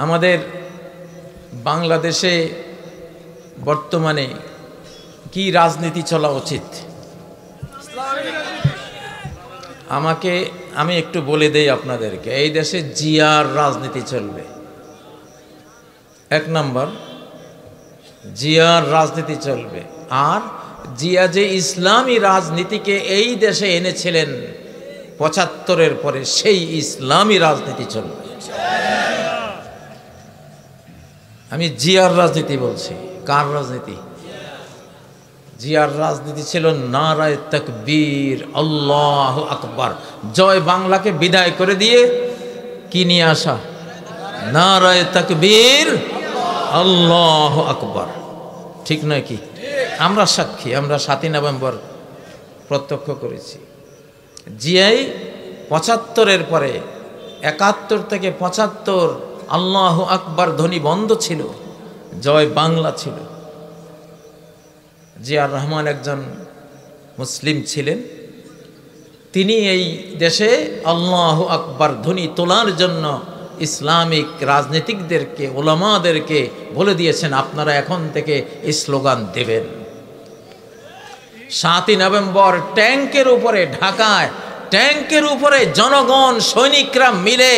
আমাদের বাংলাদেশে বর্তমানে কি রাজনীতি চলা উচিত আমি একটু বলে দেই আপনাদেরকে। এই দেশে জিয়ার রাজনীতি চলবে। এক নম্বর, জিয়ার রাজনীতি চলবে। আর জিয়া যে ইসলামী রাজনীতিকে এই দেশে এনেছিলেন ৭৫-এর পরে, সেই ইসলামী রাজনীতি চলবে। আমি জিয়ার রাজনীতি বলছি। কার রাজনীতি? জিয়ার রাজনীতি ছিল নারায়ে তাকবীর, আল্লাহু আকবার, জয় বাংলাকে বিদায় করে দিয়ে কি নিয়ে আসা? নারায়ে তাকবীর, আল্লাহু আকবার। ঠিক নয় কি? আমরা সাক্ষী, আমরা ৭ই নভেম্বর প্রত্যক্ষ করেছি। জিয়াই ৭৫-এর পরে ৭১ থেকে ৭৫ আল্লাহু আকবার ধ্বনি বন্ধ ছিল, জয় বাংলা ছিল। জিয়ার রহমান একজন মুসলিম ছিলেন। তিনি এই দেশে আল্লাহু আকবার ধ্বনি তোলার জন্য ইসলামিক রাজনীতিকদেরকে, ওলামাদেরকে বলে দিয়েছেন, আপনারা এখন থেকে এই স্লোগান দেবেন। ৭ই নভেম্বর ট্যাঙ্কের উপরে, ঢাকায় ট্যাঙ্কের উপরে জনগণ, সৈনিকরা মিলে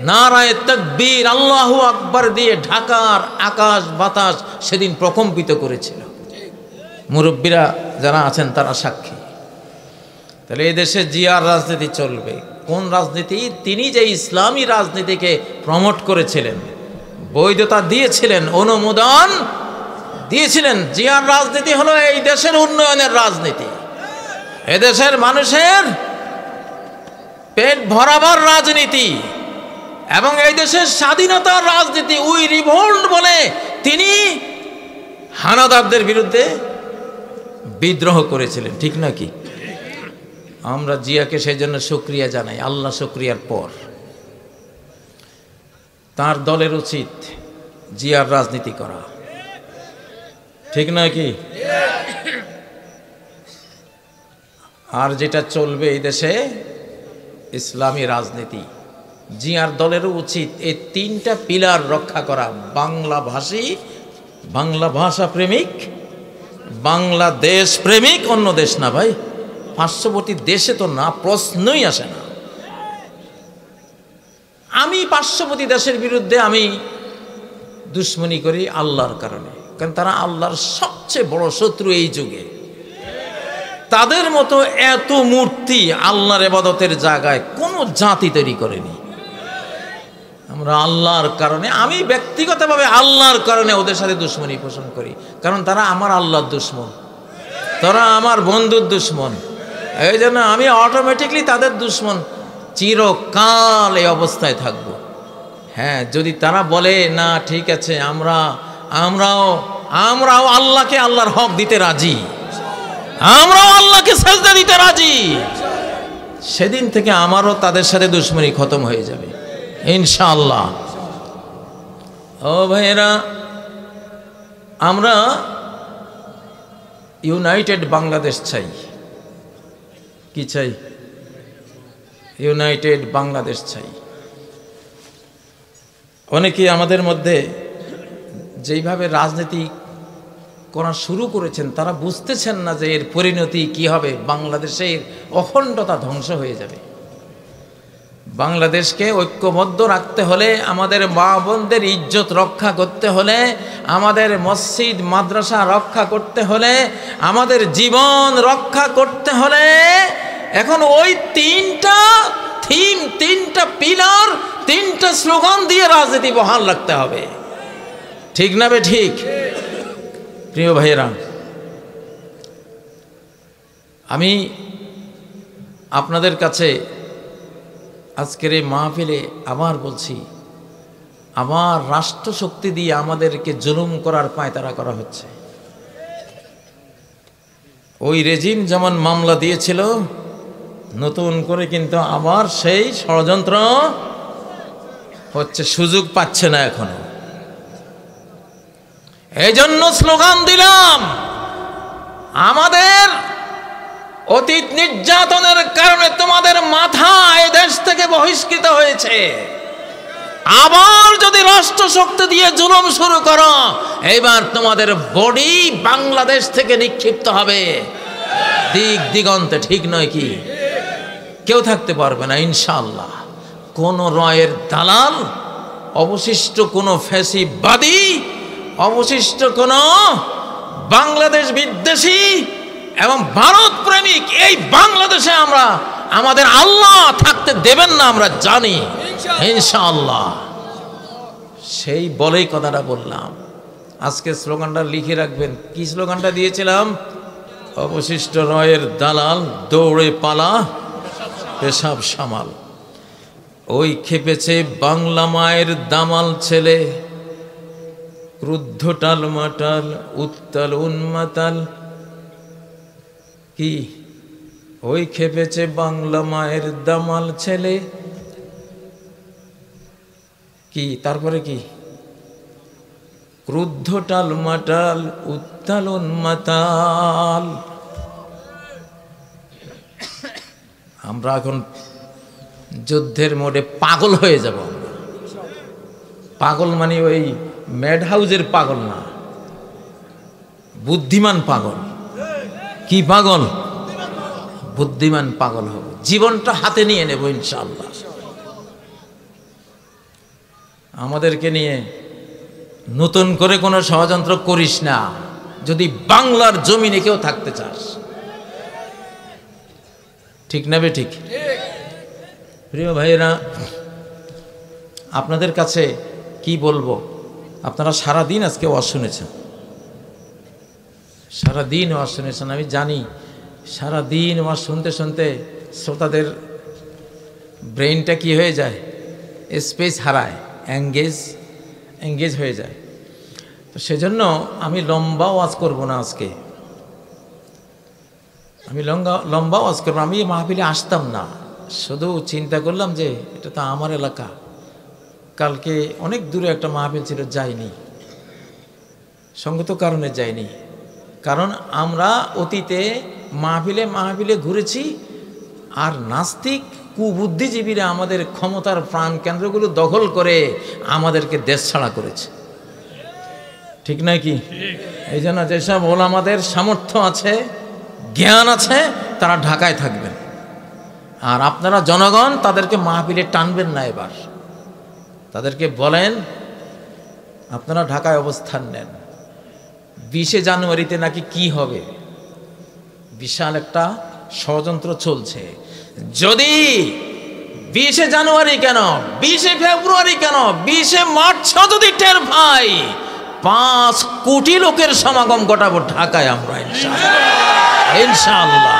নারায়ে তাকবীর, আল্লাহু আকবার দিয়ে ঢাকার আকাশ বাতাস সেদিন প্রকম্পিত করেছিল। মুরব্বীরা যারা আছেন তারা সাক্ষী। তাহলে এই দেশে জিয়ার রাজনীতি চলবে। কোন রাজনীতি? তিনি যে ইসলামী রাজনীতিকে প্রমোট করেছিলেন, বৈধতা দিয়েছিলেন, অনুমোদন দিয়েছিলেন। জিয়ার রাজনীতি হলো এই দেশের উন্নয়নের রাজনীতি, এদেশের মানুষের পেট ভরাবার রাজনীতি এবং এই দেশের স্বাধীনতার রাজনীতি। উই রিভোল্ট বলে তিনি হানাদারদের বিরুদ্ধে বিদ্রোহ করেছিলেন। ঠিক নাকি? আমরা জিয়াকে সেই জন্য শুকরিয়া জানাই। আল্লাহ শুকরিয়ার পর তার দলের উচিত জিয়ার রাজনীতি করা। ঠিক নাকি? আর যেটা চলবে এই দেশে ইসলামী রাজনীতি, জিয়ার দলেরও উচিত এই ৩টা পিলার রক্ষা করা। বাংলাভাষী, বাংলা ভাষা প্রেমিক, বাংলাদেশ প্রেমিক। অন্য দেশ না ভাই, পার্শ্ববর্তী দেশে তো না, প্রশ্নই আসে না। আমি পার্শ্ববর্তী দেশের বিরুদ্ধে আমি দুশ্মনী করি আল্লাহর কারণে, কারণ তারা আল্লাহর সবচেয়ে বড় শত্রু এই যুগে। তাদের মতো এত মূর্তি আল্লাহর ইবাদতের জায়গায় কোনো জাতি তৈরি করেনি। আমরা আল্লাহর কারণে, আমি ব্যক্তিগতভাবে আল্লাহর কারণে ওদের সাথে দুশ্মনী পোষণ করি, কারণ তারা আমার আল্লাহর দুশ্মন, তারা আমার বন্ধুর দুশ্মন। এই জন্য আমি অটোমেটিকলি তাদের দুশ্মন, চিরকাল এই অবস্থায় থাকব। হ্যাঁ, যদি তারা বলে না ঠিক আছে, আমরাও আল্লাহকে আল্লাহর হক দিতে রাজি, আমরাও আল্লাহকে সাজদা দিতে রাজি, সেদিন থেকে আমারও তাদের সাথে দুশ্মনী খতম হয়ে যাবে ইনশাআল্লাহ। ও ভাইয়েরা, আমরা ইউনাইটেড বাংলাদেশ চাই। কি চাই? ইউনাইটেড বাংলাদেশ চাই। অনেকেই আমাদের মধ্যে যেইভাবে রাজনীতি করা শুরু করেছেন, তারা বুঝতেছেন না যে এর পরিণতি কি হবে। বাংলাদেশের অখণ্ডতা ধ্বংস হয়ে যাবে। বাংলাদেশকে ঐক্যবদ্ধ রাখতে হলে, আমাদের মা বোনদের ইজ্জত রক্ষা করতে হলে, আমাদের মসজিদ মাদ্রাসা রক্ষা করতে হলে, আমাদের জীবন রক্ষা করতে হলে, এখন ওই 3টা থিম, 3টা পিলার, 3টা স্লোগান দিয়ে রাজনীতি বহাল রাখতে হবে। ঠিক না বে ঠিক? প্রিয় ভাইয়েরা, আমি আপনাদের কাছে আজকের এই মাহফিলে আবার বলছি, আমার রাষ্ট্রশক্তি দিয়ে আমাদেরকে জুলুম করার পায়তারা করা হচ্ছে। ওই রেজিম যেমন মামলা দিয়েছিল, নতুন করে কিন্তু আবার সেই ষড়যন্ত্র হচ্ছে, সুযোগ পাচ্ছে না এখনো। এই জন্য স্লোগান দিলাম, আমাদের অতীত নির্যাতনের কারণে তোমাদের মাথা এই দেশ থেকে বহিষ্কৃত হয়েছে। আবার যদি পররাষ্ট্র শক্তি দিয়ে জুলুম শুরু করো, এবার তোমাদের বডি বাংলাদেশ থেকে নিক্ষিপ্ত হবে দিক দিগন্তে, ঠিক নয় কি? কেউ থাকতে পারবে না ইনশাআল্লাহ। কোন রয়ের দালাল, অবশিষ্ট কোন ফ্যাসিবাদী, অবশিষ্ট কোন বাংলাদেশ বিদ্বেষী এবং ভারত প্রেমিক এই বাংলাদেশে আমরা আমাদের আল্লাহ থাকতে দেবেন না, আমরা জানি ইনশাআল্লাহ। সেই বলেই কথাটা বললাম। আজকে স্লোগানটা লিখে রাখবেন। কি স্লোগানটা দিয়েছিলাম? অবশিষ্ট রয়ের দালাল দৌড়ে পালা, পেশাব সামাল। ওই খেপেছে বাংলা মায়ের দামাল ছেলে, ক্রুদ্ধ টালমাটাল উত্তাল উন্মাতাল। কি? ওই খেপেছে বাংলা মায়ের দামাল ছেলে। কি তারপরে কি? ক্রুদ্ধ টালমাটাল উত্তাল উন্মাতাল। আমরা এখন যুদ্ধের মোড়ে পাগল হয়ে যাব। পাগল মানে ওই ম্যাড হাউজের পাগল না, বুদ্ধিমান পাগল। কি পাগল? বুদ্ধিমান পাগল হব, জীবনটা হাতে নিয়ে নেব ইনশাআল্লাহ। আমাদেরকে নিয়ে নতুন করে কোনো ষড়যন্ত্র করিস না যদি বাংলার জমিনে কেউ থাকতে চাস, ঠিক না বে ঠিক? প্রিয় ভাইয়েরা, আপনাদের কাছে কি বলবো, আপনারা সারাদিন আজকে ওয়াজ শুনেছেন, সারাদিন ওয়াজ শুনেছেন। আমি জানি সারাদিন ওয়াজ শুনতে শুনতে শ্রোতাদের ব্রেইনটা কি হয়ে যায়, স্পেস হারায়, এঙ্গেজ হয়ে যায়। তো সেজন্য আমি লম্বা ওয়াজ করব না আজকে, আমি লম্বা ওয়াজ করবো। আমি মাহফিলে আসতাম না, শুধু চিন্তা করলাম যে এটা তো আমার এলাকা। কালকে অনেক দূরে একটা মাহফিল ছিল, যাইনি, সঙ্গত কারণে যাইনি। কারণ আমরা অতীতে মাহফিলে ঘুরেছি, আর নাস্তিক কুবুদ্ধিজীবীরা আমাদের ক্ষমতার প্রাণ কেন্দ্রগুলো দখল করে আমাদেরকে দেশ ছাড়া করেছে, ঠিক নয় কি? এই জন্য যেসব ওলামাদের সামর্থ্য আছে, জ্ঞান আছে, তারা ঢাকায় থাকবেন। আর আপনারা জনগণ তাদেরকে মাহফিলে টানবেন না। এবার তাদেরকে বলেন আপনারা ঢাকায় অবস্থান নেন। 20শে জানুয়ারিতে নাকি কি হবে, বিশাল একটা ষড়যন্ত্র চলছে। যদি 20শে জানুয়ারি কেন, 20শে ফেব্রুয়ারি কেন, 20শে মার্চ যদি টের পাই, 5 কোটি লোকের সমাগম ঘটাবো ঢাকায় আমরা ইনশাআল্লাহ।